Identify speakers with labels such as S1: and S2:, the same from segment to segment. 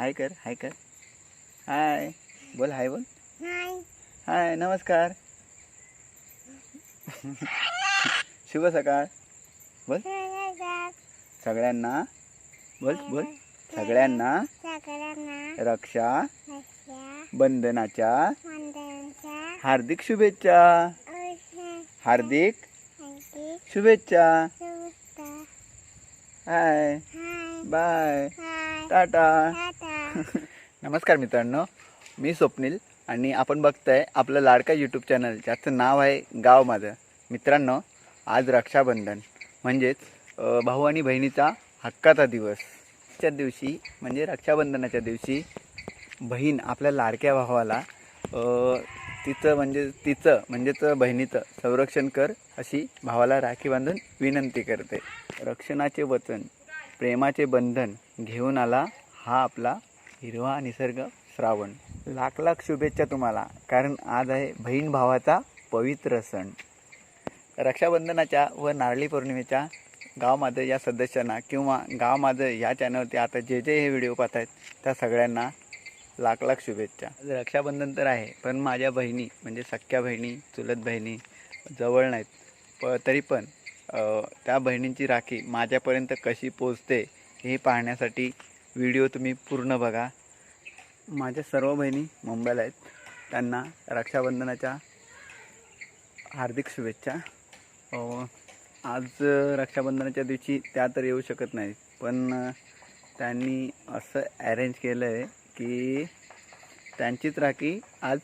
S1: हाय कर, हाय कर. हाय बोल, हाय बोल.
S2: हाय.
S1: हाय, नमस्कार. शुभ सकाळ बोल. सगळ्यांना बोल बोल. सगळ्यांना
S2: सगळ्यांना
S1: रक्षा
S2: रक्षा
S1: बंधनाच्या
S2: बंधनाच्या
S1: हार्दिक शुभेच्छा. हार्दिक
S2: हार्दिक
S1: शुभेच्छा.
S2: शुभेच्छा.
S1: Hi
S2: hi.
S1: Bye
S2: hi.
S1: Tata.
S2: Tata.
S1: नमस्कार मित्रांनो, मी स्वप्नील आणि आपण बघताय आपलं लाडका यूट्यूब चॅनल ज्याचं नाव आहे गाव माझं. मित्रांनो, आज रक्षाबंधन म्हणजेच भाऊ आणि बहिणीचा हक्काचा दिवस. त्या दिवशी म्हणजे रक्षाबंधनाच्या दिवशी बहीण आपल्या लाडक्या भावाला तिचं म्हणजेच बहिणीचं संरक्षण कर अशी भावाला राखी बांधून विनंती करते. रक्षणाचे वचन, प्रेमाचे बंधन घेऊन आला हा आपला हिरवा निसर्ग श्रावण. लाख लाख शुभेच्छा तुम्हाला, कारण आज आहे बहीण भावाचा पवित्र सण. रक्षाबंधनाच्या व नारळी पौर्णिमेच्या गाव माझं या सदस्यांना किंवा गाव माझं या चॅनलवरती आता जे हे व्हिडिओ पाहत आहेत त्या सगळ्यांना लाख लाख शुभेच्छा. रक्षाबंधन तर आहे, पण माझ्या बहिणी म्हणजे सख्या बहिणी, चुलत बहिणी जवळ नाहीत, तरी पण त्या बहिणींची राखी माझ्यापर्यंत कशी पोचते हे पाहण्यासाठी व्हिडिओ तुम्ही पूर्ण बघा. माझ्या सर्व बहिणी मुंबईला आहेत, त्यांना रक्षाबंधनाच्या हार्दिक शुभेच्छा. आज रक्षाबंधनाच्या दिवशी त्या तर येऊ शकत नाहीत, पण त्यांनी असं अरेंज केलं आहे की त्यांचीच राखी आज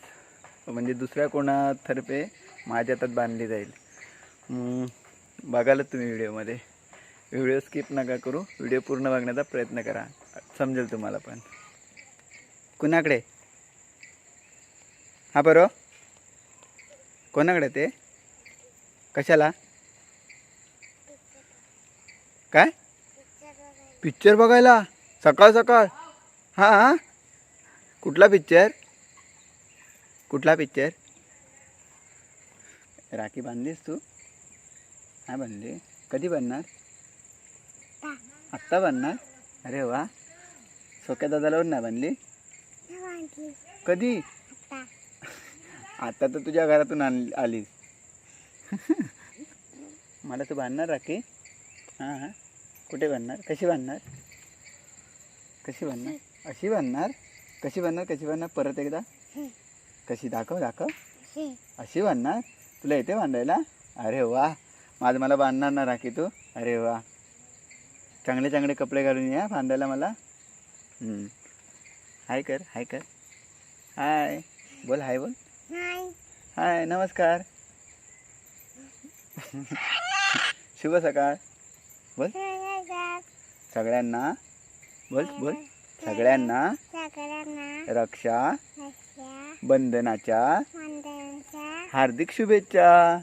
S1: म्हणजे दुसऱ्या कोणातर्फे माझ्या हातात बांधली जाईल. बघाल तुम्ही व्हिडिओमध्ये. व्हिडिओ स्किप नका करू, व्हिडिओ पूर्ण बघण्याचा प्रयत्न करा, समजेल तुम्हाला. पण कुणाकडे हा बरो कोणाकडे ते कशाला काय पिक्चर बघायला सकाळ सकाळ? हां, कुठला पिक्चर? कुठला पिक्चर? राखी बांधलीस तू? हा बांधली. कधी बांधणार? आत्ता बांधणार? अरे वा. सोक्या दादाला नाही बांधली? कधी? आता तर तुझ्या घरातून आलीस. मला तू बांधणार राखी? हां, कुठे बांधणार? कशी बांधणार? कशी बांधणार? अशी बांधणार? कशी बांधणार? परत एकदा कशी? दाखव. अशी बांधणार? तुला येते बांधायला? अरे वा. मला बांधणार ना राखी तू? अरे वा. चांगले चांगले कपडे घालून या बांधायला मला. हाय कर, हाय कर. हाय बोल, हाय बोल. हाय, नमस्कार. शुभ सकाळ बोल. सगळ्यांना बोल बोल. सगळ्यांना रक्षा बंधनाच्या हार्दिक शुभेच्छा.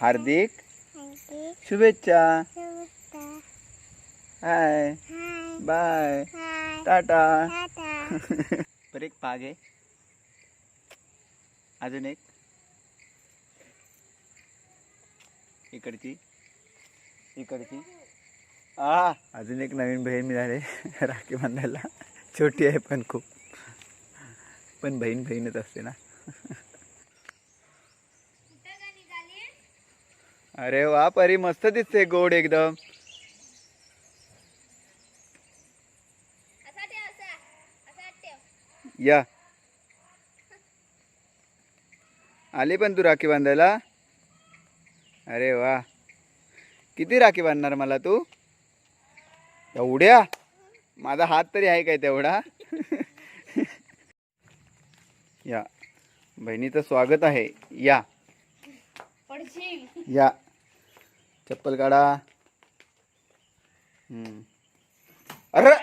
S1: हार्दिक शुभेच्छा. Hi bye Tata. पर एक पाग आहे, अजून एक इकडची. अजून एक नवीन बहीण मिळाली राखी बांधायला. छोटी आहे पण खूप, पण बहीणच असते ना. अरे वा परी, मस्त दिसते, गोड एकदम. या आली पण तू राखी बांधायला? अरे वा. किती राखी बांधणार मला तू? एवढ्या? माझा हात तरी आहे काय तेवढा? या बहिणीचं स्वागत आहे. या या. चप्पल काढा. अरे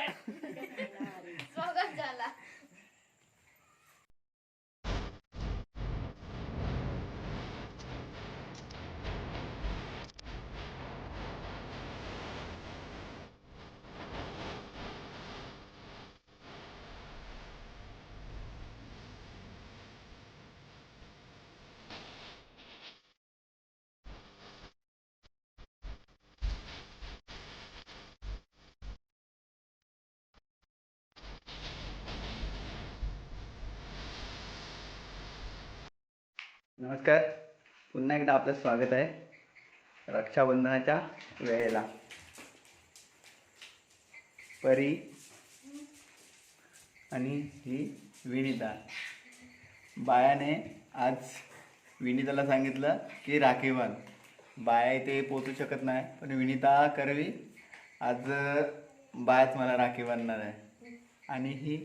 S1: नमस्कार, पुन्हा एकदा आपलं स्वागत आहे रक्षाबंधनाच्या वेळेला. परी आणि ही विनिता. बायाने आज विनिताला सांगितलं की राखी बांध. बाया इथे पोचू शकत नाही, पण विनिता करवी आज बायाच मला राखी बांधणार आहे. आणि ही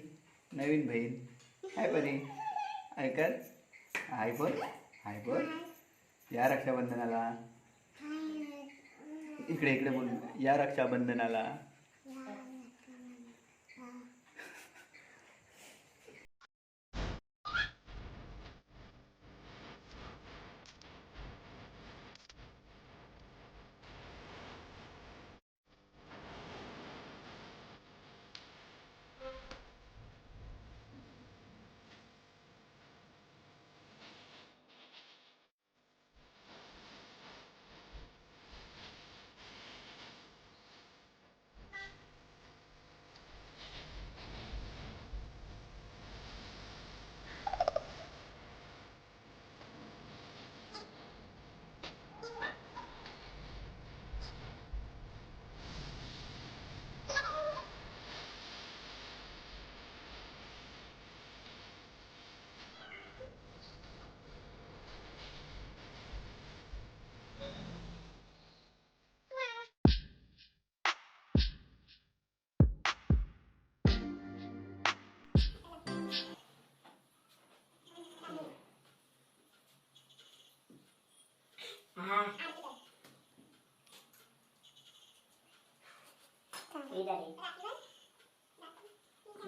S1: नवीन बहीण. हाय परी, ऐकत हाय बोल, हाय बोल. या रक्षाबंधनाला इकडे इकडे बोल. या रक्षाबंधनाला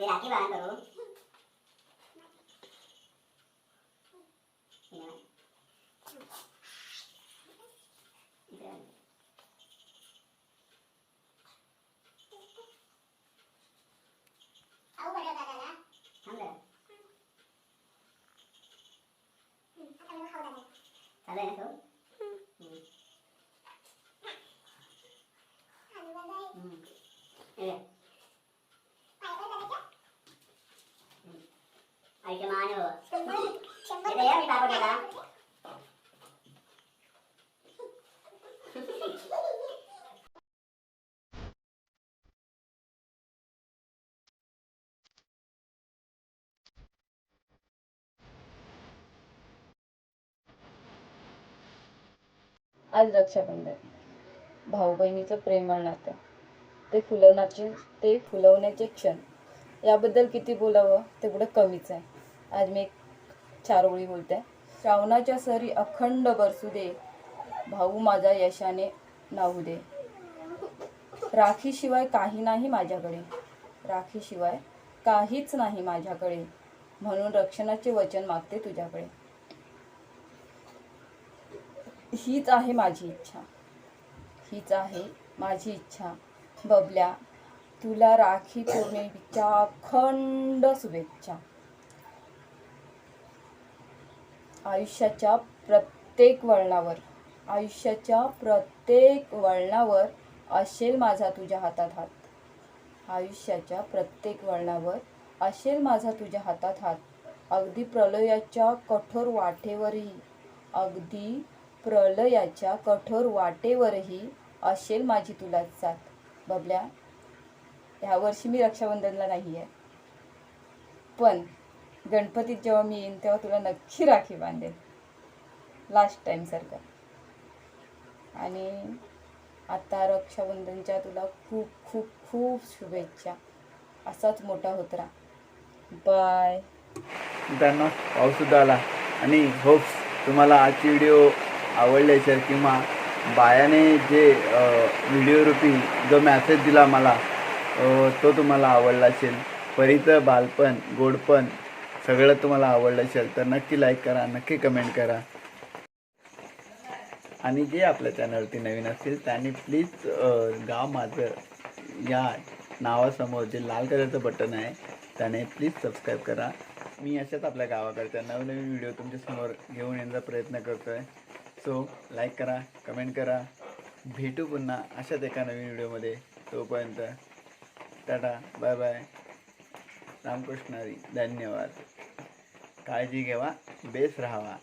S3: राखी बांध करो.
S4: आज रक्षाबंधन, भाऊ बहिणीचं प्रेमळ नातं, ते फुलवण्याचे क्षण. याबद्दल किती बोलावं तेवढं कमीच आहे. आज मी एक 4 ओळी बोलते. श्रावणाच्या सरी अखंड बरसू दे, भाऊ माझा यशाने नाहू दे. राखीशिवाय काही नाही माझ्याकडे, राखीशिवाय काहीच नाही माझ्याकडे, म्हणून रक्षणाचे वचन मागते तुझ्याकडे. हीच आहे माझी इच्छा, हीच आहे माझी इच्छा. बबल्या, तुला राखी पौर्णिमेच्या अखंड शुभेच्छा. आयुष्याच्या प्रत्येक वळणावर असेल माझा तुझ्या हातात हात. आयुष्याच्या प्रत्येक वळणावर असेल माझा तुझ्या हातात हात. अगदी प्रलयाच्या कठोर वाटेवरही असेल माझी तुला साथ. बबल्या, ह्या वर्षी मी रक्षाबंधनला नाही आहे, पण गणपतीत जेव्हा मी येईन तेव्हा तुला नक्की राखी बांधेन, लास्ट टाइम सारखं. आणि आता रक्षाबंधनच्या तुला खूप खूप खूप शुभेच्छा. असाच मोठा होत राहा. बाय.
S1: मित्रांनो, पाऊससुद्धा आला आणि होप्स तुम्हाला आजची व्हिडिओ आवडली असेल, किंवा बायाने जे व्हिडिओ रूपी जो मॅसेज दिला मला तो तुम्हाला आवडला असेल. परीचं बालपण, गोडपण सगळं तुम्हाला आवडलं असेल तर नक्की लाईक करा, नक्की कमेंट करा. आणि जे आपल्या चॅनलवरती नवीन असतील त्यांनी प्लीज गाव माझं या नावासमोर जे लाल कलरचं बटन आहे त्याने प्लीज सबस्क्राईब करा. मी अशाच आपल्या गावाकडच्या नवनवीन व्हिडिओ तुमच्यासमोर घेऊन येण्याचा प्रयत्न करतो आहे. सो लाईक करा, कमेंट करा. भेटू पुन्हा अशाच एका नवीन व्हिडिओमध्ये. तोपर्यंत टाटा, बाय बाय, रामकृष्ण हरी, धन्यवाद. काळजी घ्यावा, बेस राहावा.